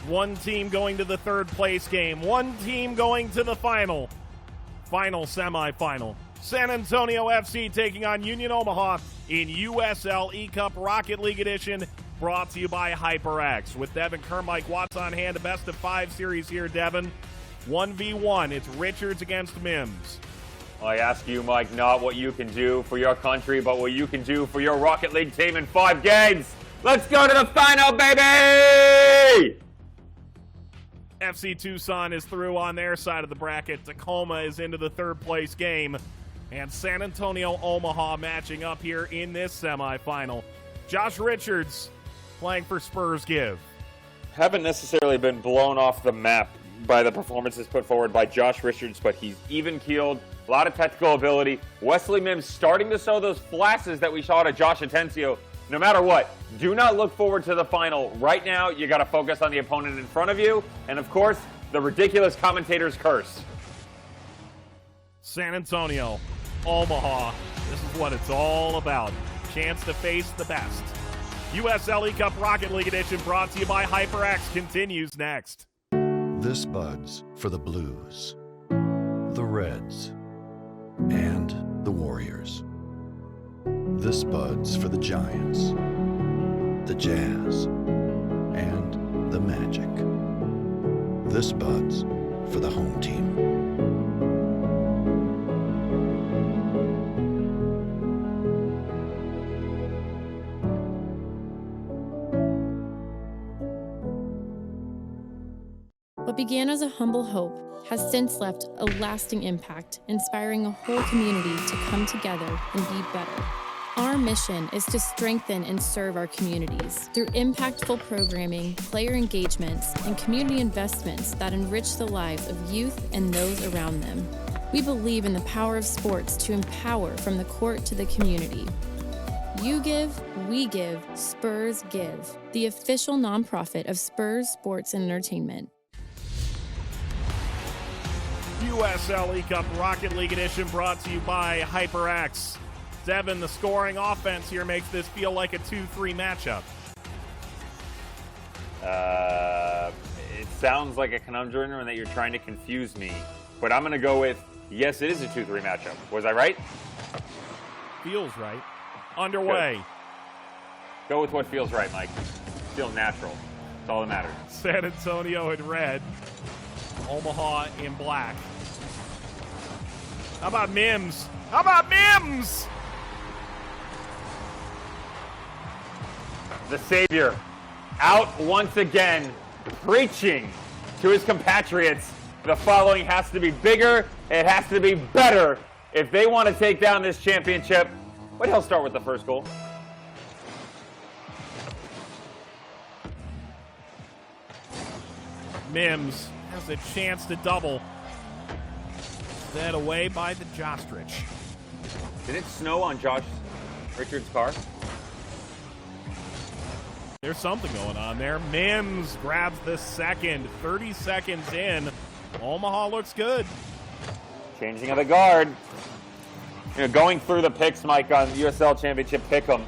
One team going to the third place game. One team going to the final semifinal. San Antonio FC taking on Union Omaha in USL eCup Rocket League Edition, brought to you by HyperX. With Devin Kermike Watts on hand, a best-of-5 series here, Devin. 1v1, it's Richards against Mims. I ask you, Mike, not what you can do for your country, but what you can do for your Rocket League team in 5 games. Let's go to the final, baby! FC Tucson is through on their side of the bracket. Tacoma is into the third place game. And San Antonio Omaha matching up here in this semifinal. Josh Richards playing for Spurs Give. Haven't necessarily been blown off the map by the performances put forward by Josh Richards, but he's even-keeled, a lot of technical ability. Wesley Mims starting to show those flashes that we saw to Josh Atencio. No matter what, do not look forward to the final. Right now, you got to focus on the opponent in front of you, and of course, the ridiculous commentator's curse. San Antonio, Omaha, this is what it's all about. Chance to face the best. USL eCup Rocket League Edition, brought to you by HyperX, continues next. This buds for the Blues, the Reds, and the Warriors. This buds for the Giants, the Jazz, and the Magic. This buds for the home team. What began as a humble hope has since left a lasting impact, inspiring a whole community to come together and be better. Our mission is to strengthen and serve our communities through impactful programming, player engagements, and community investments that enrich the lives of youth and those around them. We believe in the power of sports to empower from the court to the community. You give, we give, Spurs Give, the official nonprofit of Spurs Sports and Entertainment. USL eCup Rocket League Edition, brought to you by HyperX. Devin, the scoring offense here makes this feel like a 2-3 matchup. It sounds like a conundrum and that you're trying to confuse me, but I'm going to go with, yes, it is a 2-3 matchup. Was I right? Feels right. Underway. Good. Go with what feels right, Mike. Feel natural. That's all that matters. San Antonio in red. Omaha in black. How about Mims? How about Mims? The savior out once again, preaching to his compatriots. The following has to be bigger. It has to be better if they want to take down this championship. But he'll start with the first goal. Mims has a chance to double. Set away by the Jostrich. Did it snow on Josh Richards' car? There's something going on there. Mims grabs the second. 30 seconds in. Omaha looks good. Changing of the guard. You know, going through the picks, Mike, on USL Championship Pick'em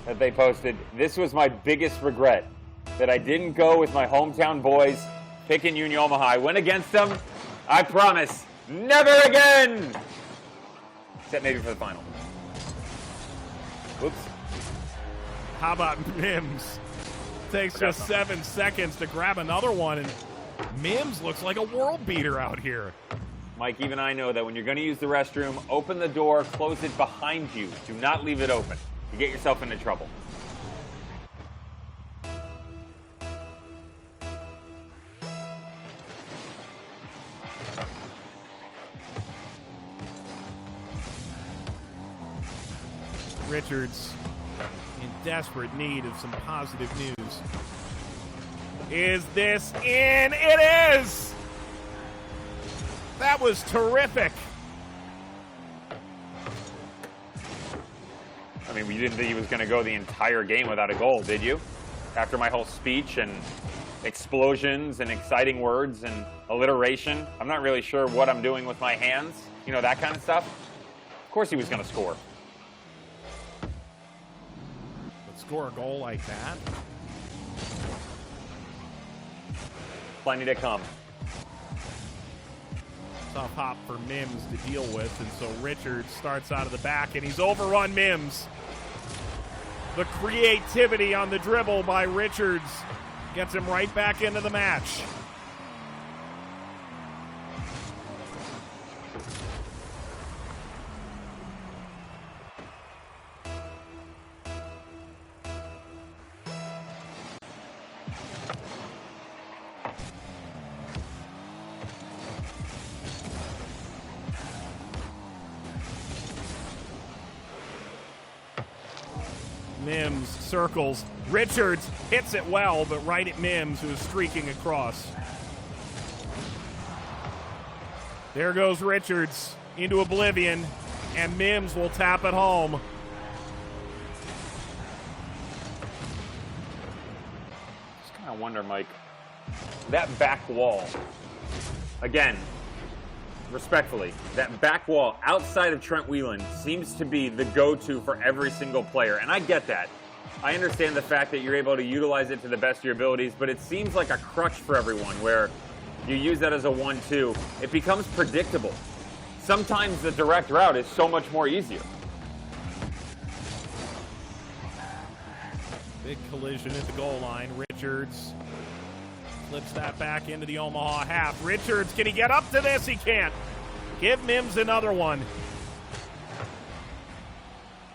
that they posted, this was my biggest regret, that I didn't go with my hometown boys picking Union Omaha. I went against them. I promise, never again! Except maybe for the final. Whoops. How about Mims? Takes just 7 seconds to grab another one, and Mims looks like a world beater out here. Mike, even I know that when you're going to use the restroom, open the door, close it behind you. Do not leave it open. You get yourself into trouble. Richards in desperate need of some positive news. Is this in? It is! That was terrific. I mean, you didn't think he was going to go the entire game without a goal, did you? After my whole speech and explosions and exciting words and alliteration, I'm not really sure what I'm doing with my hands, you know, that kind of stuff. Of course he was going to score. But score a goal like that? plenty to come. Tough hop for Mims to deal with, and so Richards starts out of the back, and he's overrun Mims. The creativity on the dribble by Richards gets him right back into the match. Mims circles. Richards hits it well, but right at Mims, who is streaking across. There goes Richards into oblivion, and Mims will tap it home. Just kind of wonder, Mike, that back wall, again, respectfully, that back wall outside of Trent Whelan seems to be the go-to for every single player, and I get that. I understand the fact that you're able to utilize it to the best of your abilities, but it seems like a crutch for everyone where you use that as a 1-2. It becomes predictable. Sometimes the direct route is so much more easier. Big collision at the goal line. Richards flips that back into the Omaha half. Richards, can he get up to this? He can't. Give Mims another one.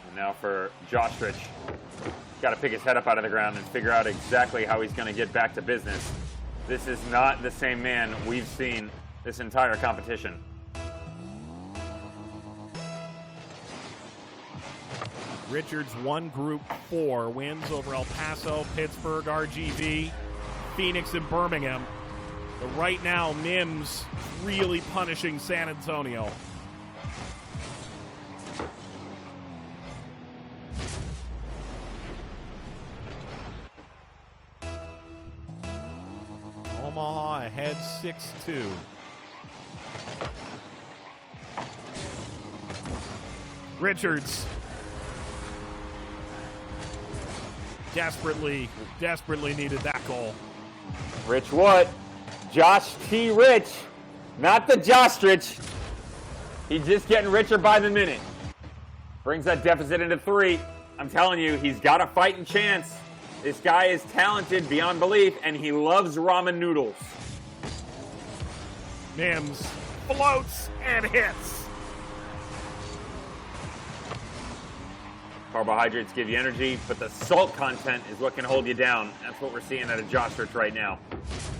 And now for Jostrich. Got to pick his head up out of the ground and figure out exactly how he's going to get back to business. This is not the same man we've seen this entire competition. Richards won Group 4, wins over El Paso, Pittsburgh, RGV, Phoenix, and Birmingham. But right now, Mims really punishing San Antonio. Omaha ahead 6-2. Richards desperately needed that goal. Rich what? Josh T. Rich, not the Jostrich. He's just getting richer by the minute. Brings that deficit into 3. I'm telling you, he's got a fighting chance. This guy is talented beyond belief, and he loves ramen noodles. Mims floats and hits. Carbohydrates give you energy, but the salt content is what can hold you down. That's what we're seeing at a Jostrich right now.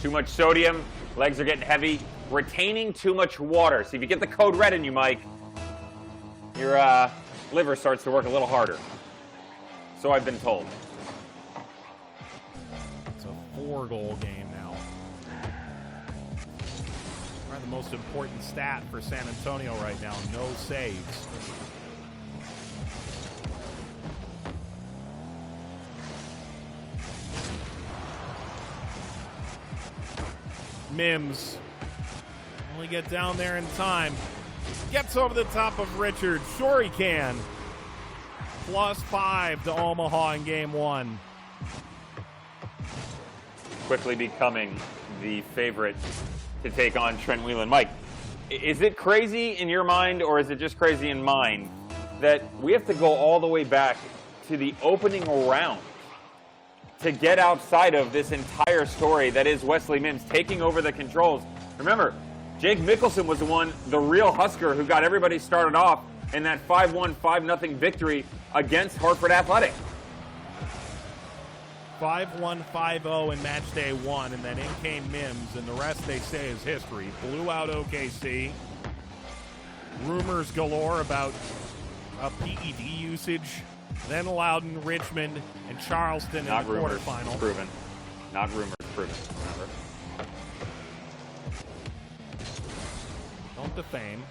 Too much sodium, legs are getting heavy, retaining too much water. So if you get the code red in you, Mike, your liver starts to work a little harder. So I've been told. It's a 4-goal game now. Probably the most important stat for San Antonio right now, no saves. Mims only get down there in time. Gets over the top of Richards. Sure he can. +5 to Omaha in game 1. Quickly becoming the favorite to take on Trent Whelan. Mike, is it crazy in your mind, or is it just crazy in mine, that we have to go all the way back to the opening round to get outside of this entire story that is Wesley Mims taking over the controls? Remember, Jake Mickelson was the real Husker who got everybody started off in that 5-1, 5-0 victory against Hartford Athletic. 5-1, 5-0 in match day 1, and then in came Mims, and the rest, they say, is history. Blew out OKC. Rumors galore about PED usage. Then Loudon, Richmond, and Charleston Not in the rumors, quarterfinal. Proven. Not rumors, proven. Remember. Don't defame.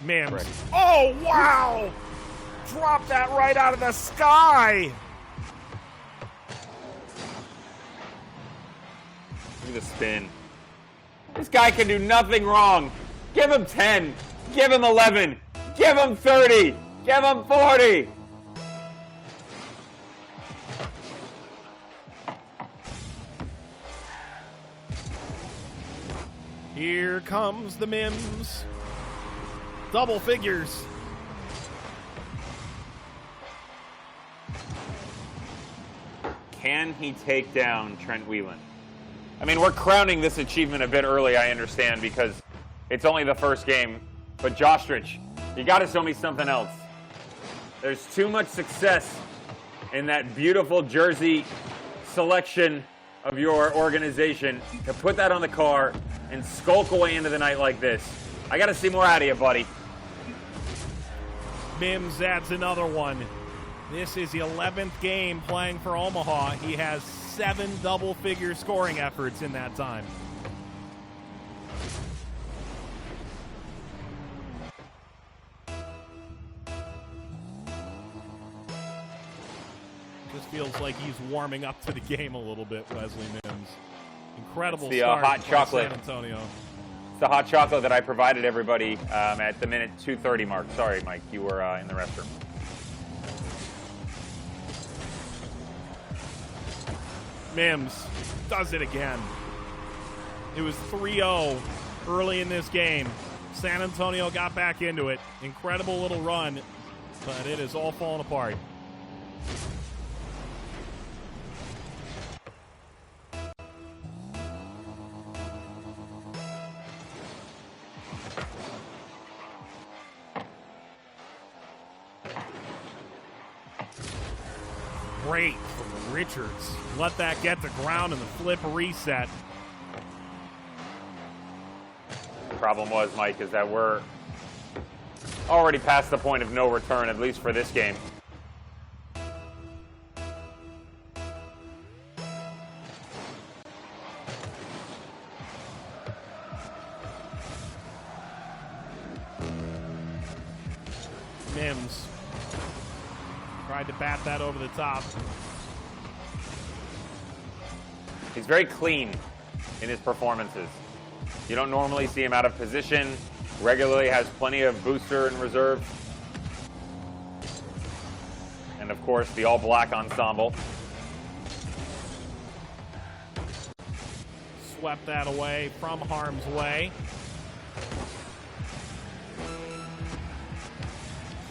Mims. Correct. Oh, wow! Dropped that right out of the sky! Look at the spin. This guy can do nothing wrong. Give him 10. Give him 11. Give him 30. Give him 40. Here comes the Mims. Double figures. Can he take down Trent Whelan? I mean, we're crowning this achievement a bit early, I understand, because it's only the first game. But Jostrich, you got to show me something else. There's too much success in that beautiful jersey selection of your organization to put that on the car and skulk away into the night like this. I got to see more out of you, buddy. Mims adds another one. This is the 11th game playing for Omaha. He has 7 double-figure scoring efforts in that time. Just feels like he's warming up to the game a little bit, Wesley Mims. Incredible start hot chocolate. San Antonio. It's the hot chocolate that I provided everybody at the minute 2:30 mark. Sorry, Mike, you were in the restroom. Mims does it again. It was 3-0 early in this game. San Antonio got back into it. Incredible little run, but it is all falling apart. Great from Richards. Let that get to ground and the flip reset. The problem was, Mike, is that we're already past the point of no return, at least for this game. Mims tried to bat that over the top. He's very clean in his performances. You don't normally see him out of position. Regularly has plenty of booster in reserve. And of course, the all-black ensemble. Swept that away from harm's way.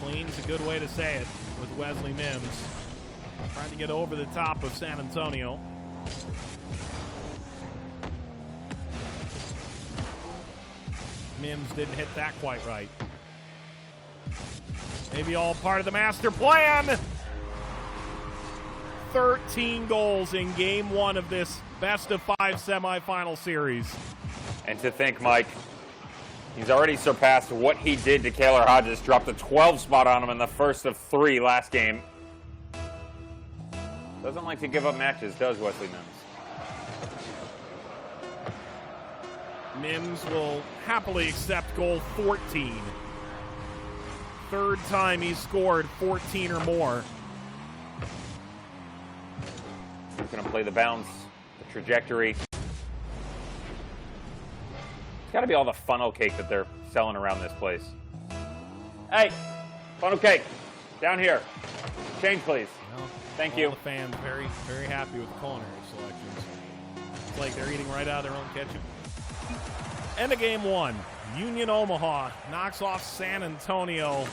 Clean's a good way to say it with Wesley Mims. Trying to get over the top of San Antonio. Mims didn't hit that quite right. Maybe all part of the master plan. 13 goals in game 1 of this best-of-5 semifinal series. And to think, Mike, he's already surpassed what he did to Kaylor Hodges. Dropped a 12 spot on him in the first of 3 last game. Doesn't like to give up matches, does Wesley Mims? Mims will happily accept goal 14. Third time he's scored 14 or more. He's going to play the bounce, the trajectory. It's got to be all the funnel cake that they're selling around this place. Hey, funnel cake, down here. Change, please. Well, Thank all you. The fans very, very happy with the culinary selections. It's like they're eating right out of their own kitchen. End of game 1. Union Omaha knocks off San Antonio.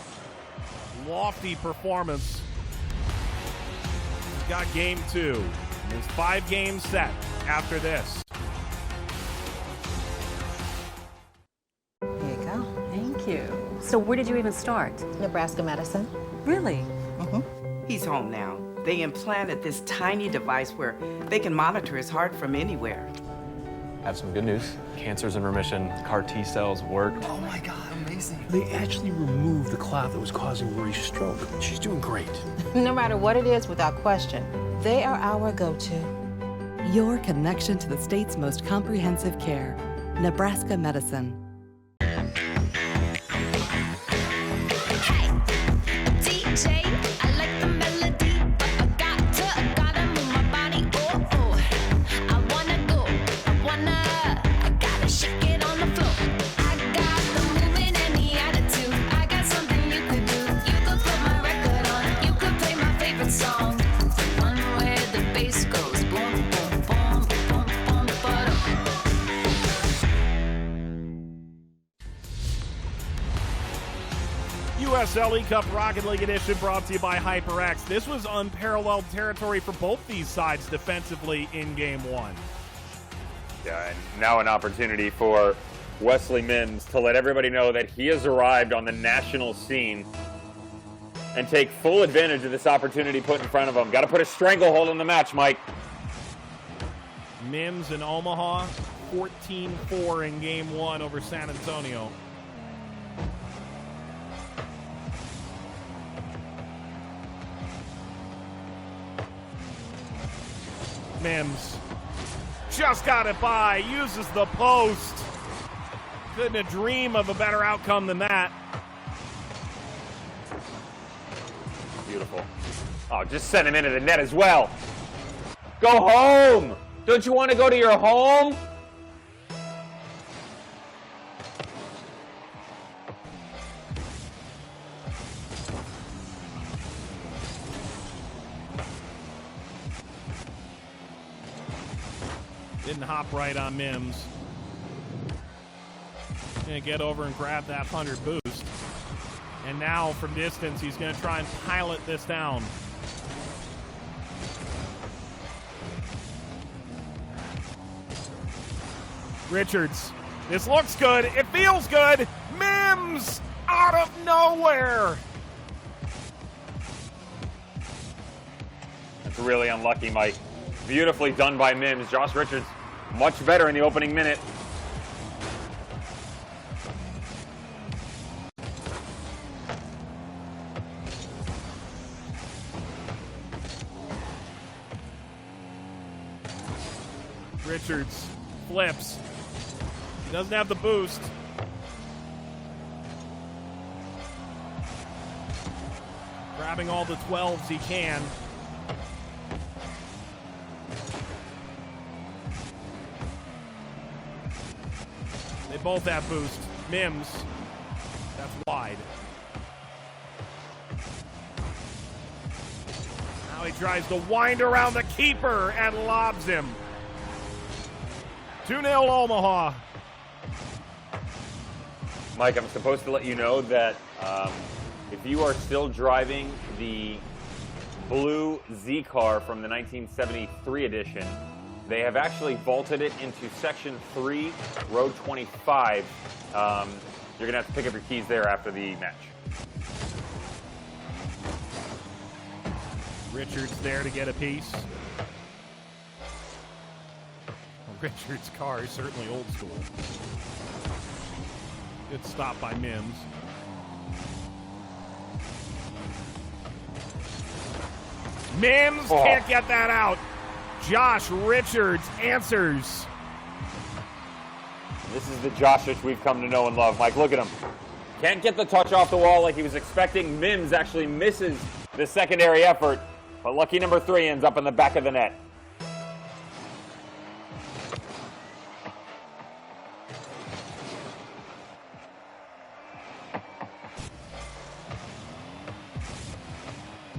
Lofty performance. We've got game 2. There's 5 games set after this. Here you go. Thank you. So where did you even start? Nebraska medicine. Really? He's home now. They implanted this tiny device where they can monitor his heart from anywhere. I have some good news. Cancer's in remission. CAR T cells work. Oh my God, amazing. They actually removed the clot that was causing Marie's stroke. She's doing great. No matter what it is, without question, they are our go-to. Your connection to the state's most comprehensive care. Nebraska Medicine. USL eCup Rocket League Edition brought to you by HyperX. This was unparalleled territory for both these sides defensively in Game 1. Yeah, and now an opportunity for Wesley Mims to let everybody know that he has arrived on the national scene and take full advantage of this opportunity put in front of him. Got to put a stranglehold on the match, Mike. Mims in Omaha, 14-4 in Game 1 over San Antonio. Mims just got it by, uses the post. Couldn't dream of a better outcome than that. Beautiful. Oh, just send him into the net as well. Go home. Don't you want to go to your home? Didn't hop right on Mims. Gonna get over and grab that 100 boost. And now from distance, he's gonna try and pilot this down. Richards. This looks good. It feels good. Mims out of nowhere. That's really unlucky, Mike. Beautifully done by Mims. Josh Richards, much better in the opening minute. Richards flips. He doesn't have the boost. Grabbing all the 12s he can. They both have boost. Mims, that's wide. Now he tries to wind around the keeper and lobs him. 2-0 Omaha. Mike, I'm supposed to let you know that if you are still driving the blue Z car from the 1973 edition, they have actually vaulted it into Section 3, Row 25. You're going to have to pick up your keys there after the match. Richards there to get a piece. Richards' car is certainly old school. Good stop by Mims. Mims can't get that out. Josh Richards answers. This is the Joshish we've come to know and love. Mike, look at him. Can't get the touch off the wall like he was expecting. Mims actually misses the secondary effort, but lucky number 3 ends up in the back of the net.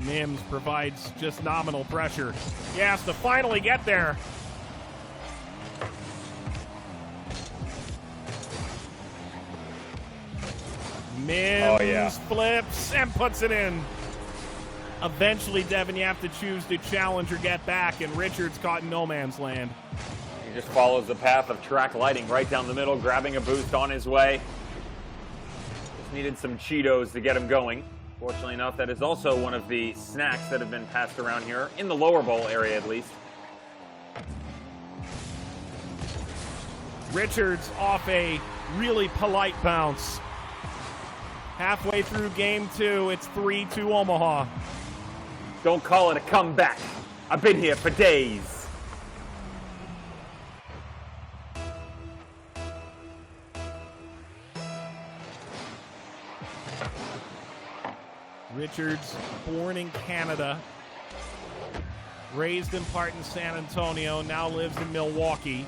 Mims provides just nominal pressure. He has to finally get there. Mims flips and puts it in. Eventually, Devin, you have to choose to challenge or get back, and Richards caught in no man's land. He just follows the path of track lighting right down the middle, grabbing a boost on his way. Just needed some Cheetos to get him going. Fortunately enough, that is also one of the snacks that have been passed around here, in the lower bowl area at least. Richards off a really polite bounce. Halfway through game 2, it's 3-2 Omaha. Don't call it a comeback. I've been here for days. Richards, born in Canada, raised in part in San Antonio, now lives in Milwaukee.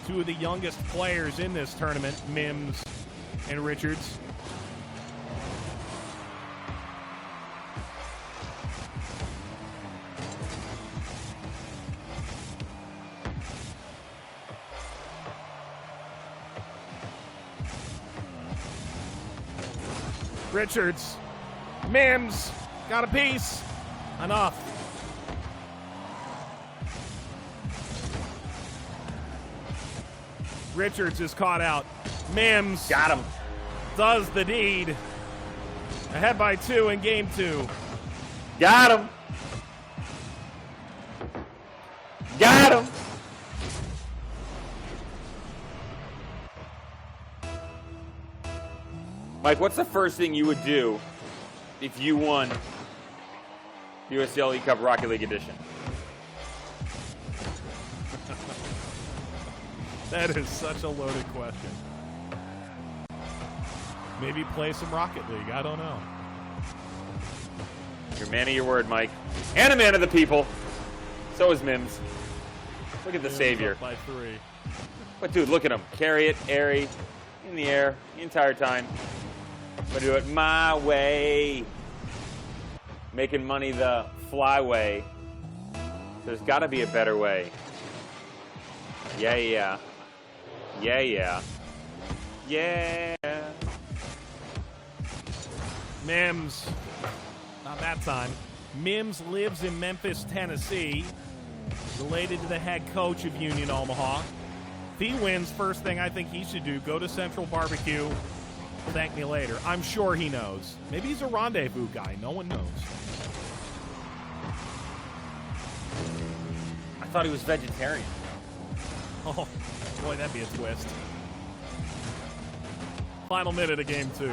Two of the youngest players in this tournament, Mims and Richards. Richards. Mims. Got a piece. Enough. Richards is caught out. Mims. Got him. Does the deed. Ahead by 2 in game 2. Got him. Got him. Mike, what's the first thing you would do if you won USL eCup Rocket League Edition? That is such a loaded question. Maybe play some Rocket League. I don't know. You're a man of your word, Mike. And a man of the people. So is Mims. Look at the savior. Up by 3. But, dude, look at him. Carry it, airy, in the air, the entire time. But do it my way. Making money the flyway. There's got to be a better way. Yeah, yeah. Yeah, yeah. Yeah. Mims. Not that time. Mims lives in Memphis, Tennessee. Related to the head coach of Union Omaha. If he wins, first thing I think he should do, go to Central Barbecue. Thank me later. I'm sure he knows. Maybe he's a rendezvous guy. No one knows. I thought he was vegetarian. Oh, boy, that'd be a twist. Final minute of game 2.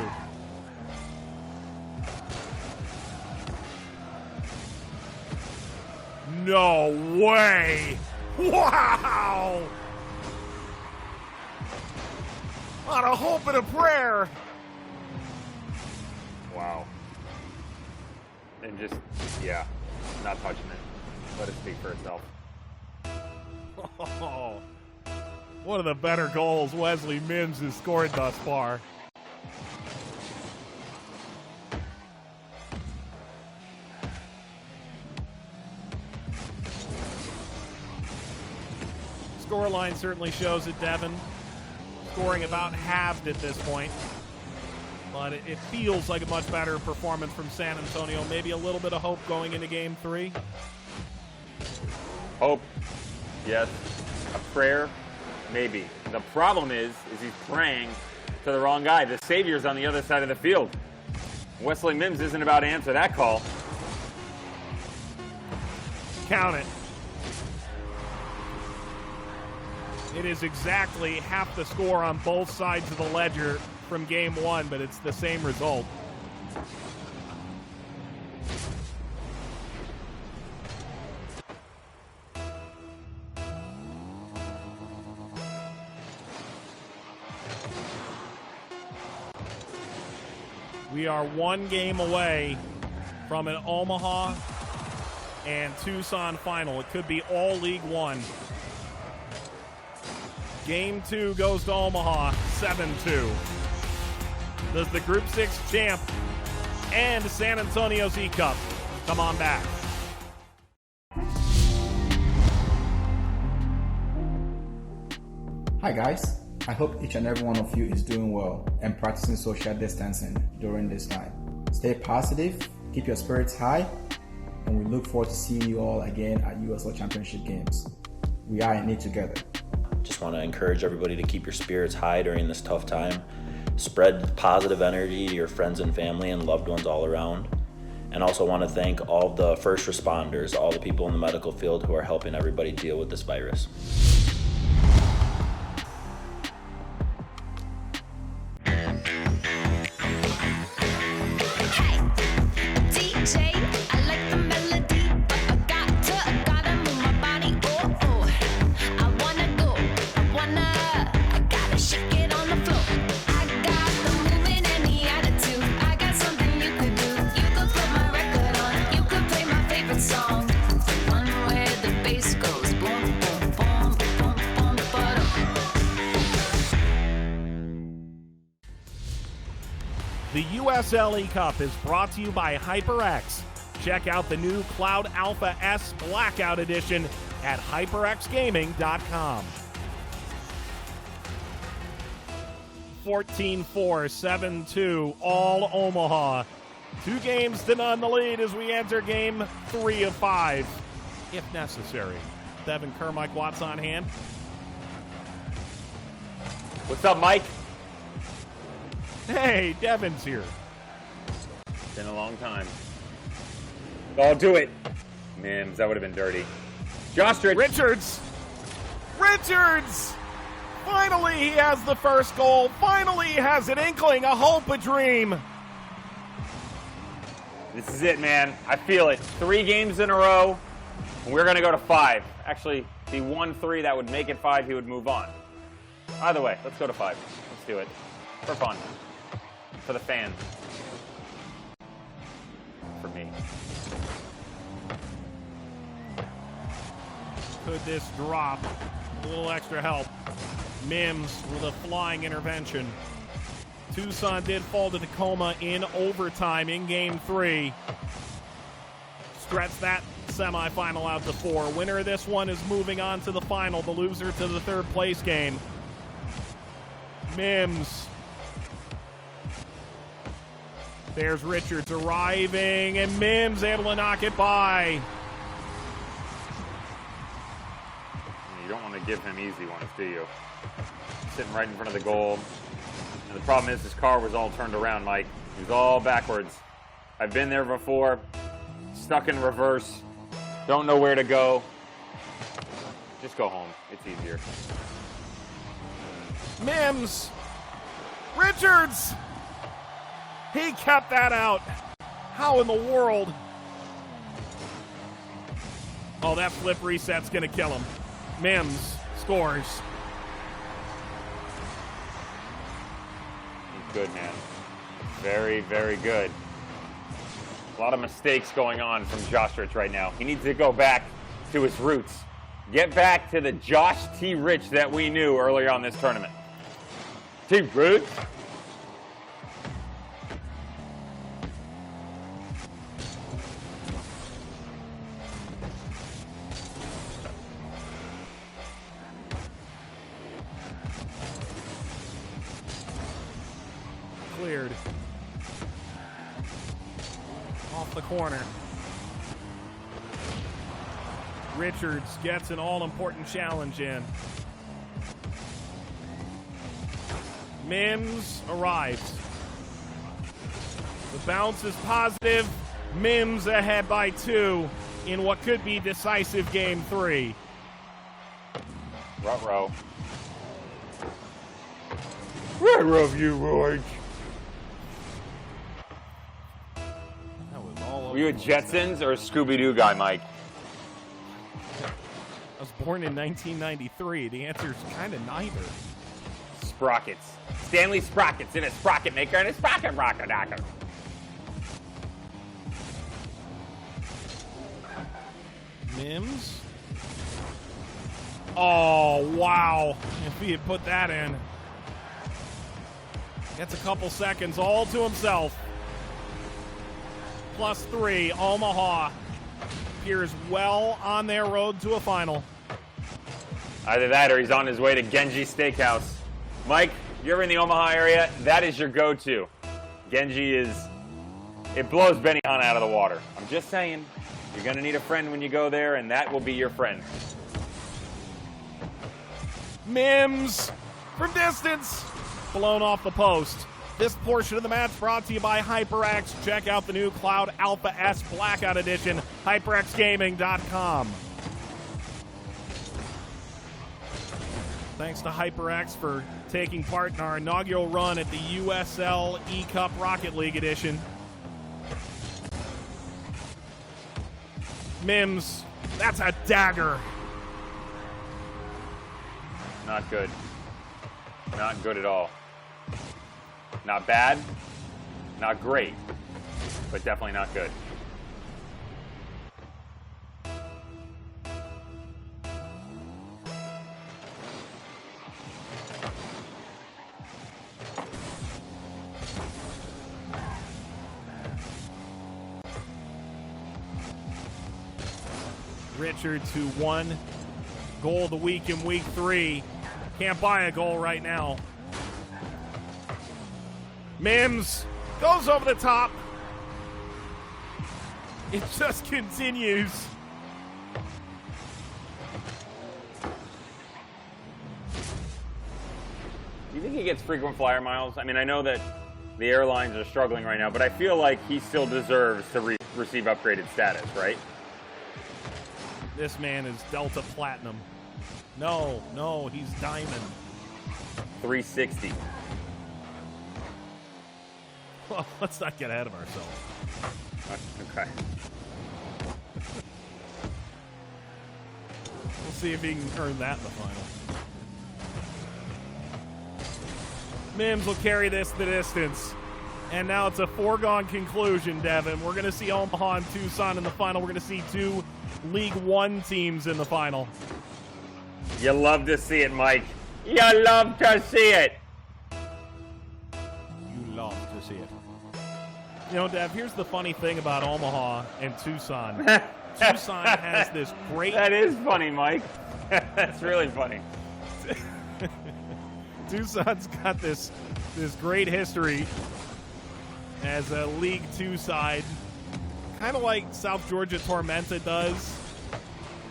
No way! Wow! On a hope and a prayer. Wow. And just, yeah, not touching it. Let it speak for itself. Oh, one of the better goals Wesley Mims has scored thus far. Scoreline certainly shows it, Devin. Scoring about halved at this point. But it feels like a much better performance from San Antonio. Maybe a little bit of hope going into game 3. Hope, yes. A prayer, maybe. The problem is he's praying to the wrong guy. The savior's on the other side of the field. Wesley Mims isn't about to answer that call. Count it. It is exactly half the score on both sides of the ledger from game 1, but it's the same result. We are 1 game away from an Omaha and Tucson final. It could be all League One. Game 2 goes to Omaha, 7-2. Does the Group 6 champ and San Antonio's eCup come on back? Hi guys, I hope each and every one of you is doing well and practicing social distancing during this time. Stay positive, keep your spirits high, and we look forward to seeing you all again at USL Championship Games. We are in it together. Just want to encourage everybody to keep your spirits high during this tough time. Spread positive energy to your friends and family and loved ones all around. And also want to thank all of the first responders, all the people in the medical field who are helping everybody deal with this virus. The USL eCup is brought to you by HyperX. Check out the new Cloud Alpha S Blackout Edition at hyperxgaming.com. 14-4, 7-2, all Omaha. 2 games to none the lead as we enter game 3 of 5, if necessary. Devin Kerr, Mike Watts on hand. What's up, Mike? Hey, Devin's here. Been a long time. Oh, do it. Mims, that would have been dirty. Jostrich. Richards! Finally he has the first goal. Finally he has an inkling, a hope, a dream. This is it, man. I feel it. 3 games in a row, and we're going to go to 5. Actually, if he won 3, that would make it 5. He would move on. Either way, let's go to 5. Let's do it. For fun. For the fans. For me. Could this drop? A little extra help. Mims with a flying intervention. Tucson did fall to Tacoma in overtime in game 3. Stretch that semifinal out to 4. Winner of this one is moving on to the final. The loser to the 3rd place game. Mims. There's Richards arriving, and Mims able to knock it by. You don't want to give him easy ones, do you? Sitting right in front of the goal. And the problem is his car was all turned around, Mike. He was all backwards. I've been there before. Stuck in reverse. Don't know where to go. Just go home. It's easier. Mims. Richards. He kept that out. How in the world? Oh, that flip reset's going to kill him. Mims scores. He's good, man. Very, very good. A lot of mistakes going on from Jostrich right now. He needs to go back to his roots. Get back to the Josh T. Rich that we knew earlier on this tournament. T. Rich? Cleared. Off the corner. Richards gets an all-important challenge in. Mims arrives. The bounce is positive. Mims ahead by 2 in what could be decisive game 3. Ruh-roh. I love you, Roy. Were you a Jetsons or a Scooby-Doo guy, Mike? I was born in 1993. The answer is kind of neither. Sprockets. Stanley Sprockets in a sprocket maker and a sprocket rocket knocker. Mims. Oh, wow. If he had put that in. Gets a couple seconds all to himself. +3, Omaha appears well on their road to a final. Either that or he's on his way to Genji Steakhouse. Mike, if you're in the Omaha area, that is your go-to. Genji it blows Benihana out of the water. I'm just saying, you're going to need a friend when you go there, and that will be your friend. Mims from distance, blown off the post. This portion of the match brought to you by HyperX. Check out the new Cloud Alpha S Blackout Edition, HyperXGaming.com. Thanks to HyperX for taking part in our inaugural run at the USL eCup Rocket League Edition. Mims, that's a dagger. Not good. Not good at all. Not bad, not great, but definitely not good. Richards, who won goal of the week in week 3, can't buy a goal right now. Mims goes over the top. It just continues. Do you think he gets frequent flyer miles? I mean, I know that the airlines are struggling right now, but I feel like he still deserves to receive upgraded status, right? This man is Delta Platinum. No, he's Diamond. 360. Well, let's not get ahead of ourselves. Okay. We'll see if he can earn that in the final. Mims will carry this the distance. And now it's a foregone conclusion, Devin. We're going to see Omaha and Tucson in the final. We're going to see two League One teams in the final. You love to see it, Mike. You love to see it. You love to see it. You know, Dev, here's the funny thing about Omaha and Tucson. Tucson has this great... That is funny, Mike. That's really funny. Tucson's got this great history as a League Two side, kind of like South Georgia Tormenta does.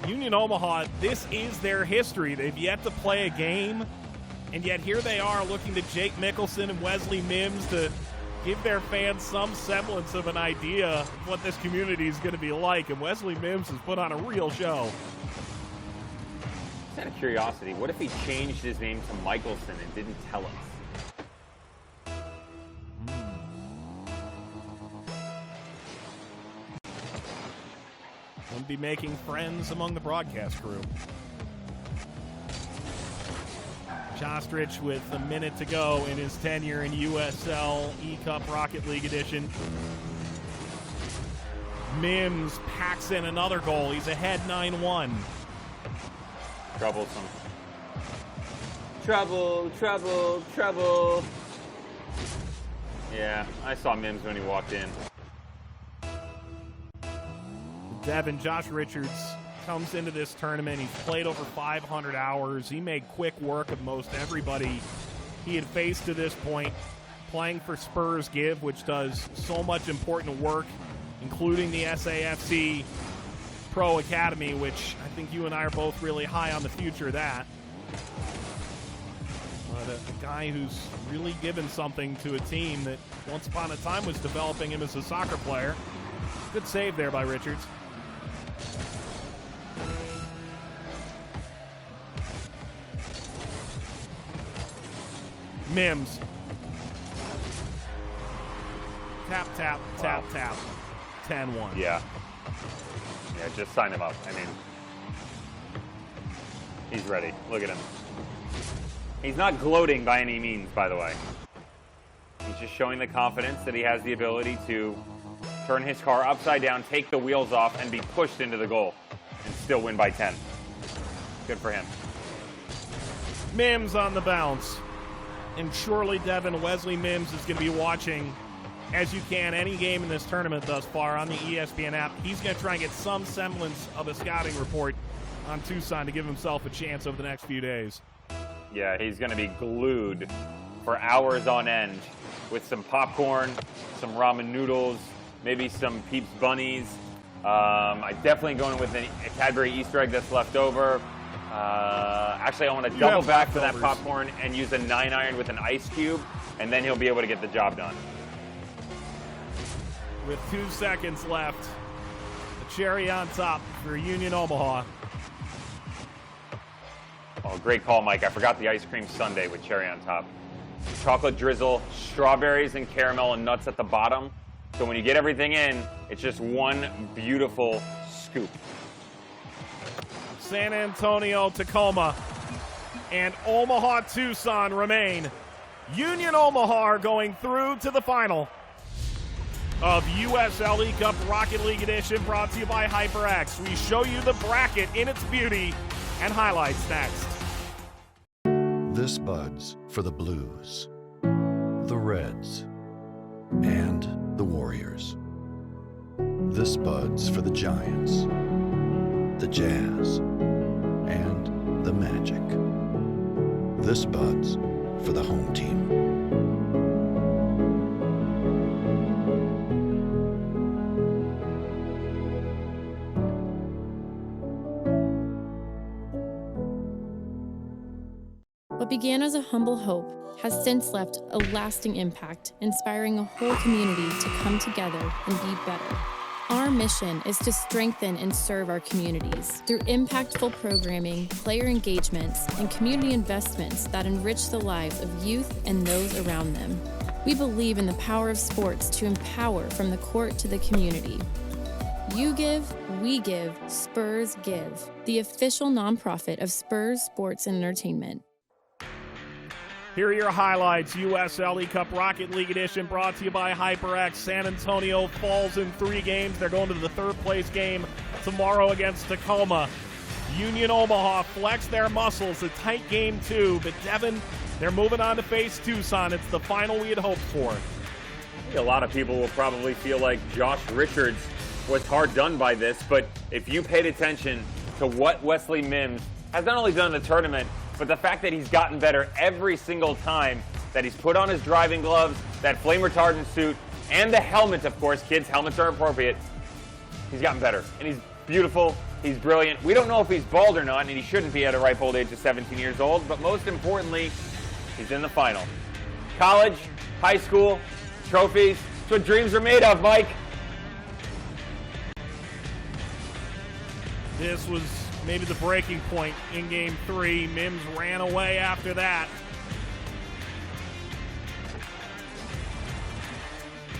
Union Omaha, this is their history. They've yet to play a game, and yet here they are looking to Jake Mickelson and Wesley Mims to give their fans some semblance of an idea of what this community is going to be like, and Wesley Mims has put on a real show. Just out of curiosity, what if he changed his name to Michelson and didn't tell us? Wouldn't be making friends among the broadcast crew. Jostrich with a minute to go in his tenure in USL eCup Rocket League Edition. Mims packs in another goal. He's ahead 9-1. Troublesome. Trouble. Yeah, I saw Mims when he walked in. Devin, Josh Richards comes into this tournament. He's played over 500 hours. He made quick work of most everybody he had faced to this point. Playing for Spurs Give, which does so much important work, including the SAFC Pro Academy, which I think you and I are both really high on the future of that. But a guy who's really given something to a team that once upon a time was developing him as a soccer player. Good save there by Richards. Mims. Tap. 10-1. Yeah, just sign him up. I mean, he's ready. Look at him. He's not gloating by any means, by the way. He's just showing the confidence that he has the ability to turn his car upside down, take the wheels off, and be pushed into the goal and still win by 10. Good for him. Mims on the bounce. And surely, Devin, Wesley Mims is going to be watching, as you can, any game in this tournament thus far on the ESPN app. He's going to try and get some semblance of a scouting report on Tucson to give himself a chance over the next few days. Yeah, he's going to be glued for hours on end with some popcorn, some ramen noodles, maybe some Peeps Bunnies. I'm definitely going with a Cadbury Easter egg that's left over. Actually, I want to double back for that popcorn and use a 9-iron with an ice cube, and then he'll be able to get the job done. With 2 seconds left, the cherry on top for Union Omaha. Oh, great call, Mike. I forgot the ice cream sundae with cherry on top. Chocolate drizzle, strawberries and caramel and nuts at the bottom. So when you get everything in, it's just one beautiful scoop. San Antonio, Tacoma, and Omaha, Tucson remain. Union Omaha are going through to the final of USL eCup Rocket League Edition, brought to you by HyperX. We show you the bracket in its beauty and highlights next. This Bud's for the Blues, the Reds, and the Warriors. This Bud's for the Giants, the Jazz, and the Magic. This Bud's for the home team. began as a humble hope has since left a lasting impact, inspiring a whole community to come together and be better. Our mission is to strengthen and serve our communities through impactful programming, player engagements, and community investments that enrich the lives of youth and those around them. We believe in the power of sports to empower from the court to the community. You give, we give, Spurs give. The official nonprofit of Spurs Sports and Entertainment. Here are your highlights. USL eCup Rocket League Edition brought to you by HyperX. San Antonio falls in 3 games. They're going to the third place game tomorrow against Tacoma. Union Omaha flex their muscles. A tight game too, but Devin, they're moving on to face Tucson. It's the final we had hoped for. I think a lot of people will probably feel like Josh Richards was hard done by this, but if you paid attention to what Wesley Mims has not only done in the tournament, but the fact that he's gotten better every single time that he's put on his driving gloves, that flame retardant suit, and the helmet, of course. Kids, helmets are appropriate. He's gotten better, and he's beautiful. He's brilliant. We don't know if he's bald or not, and he shouldn't be at a ripe old age of 17 years old, but most importantly, he's in the final. College, high school, trophies, that's what dreams are made of, Mike. This was maybe the breaking point in Game 3. Mims ran away after that.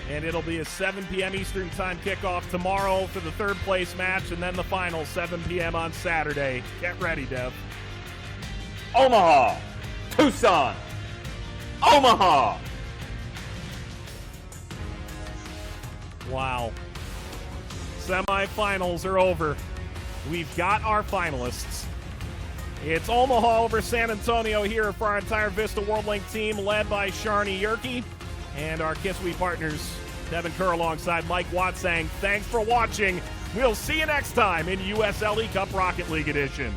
And it'll be a 7 p.m. Eastern Time kickoff tomorrow for the third place match, and then the final 7 p.m. on Saturday. Get ready, Dev. Omaha, Tucson, Omaha. Wow. Semifinals are over. We've got our finalists. It's Omaha over San Antonio here for our entire Vista WorldLink team, led by Sharni Yerke and our Kiswe partners, Devin Kerr alongside Mike Watt, saying thanks for watching. We'll see you next time in USL eCup Rocket League Edition.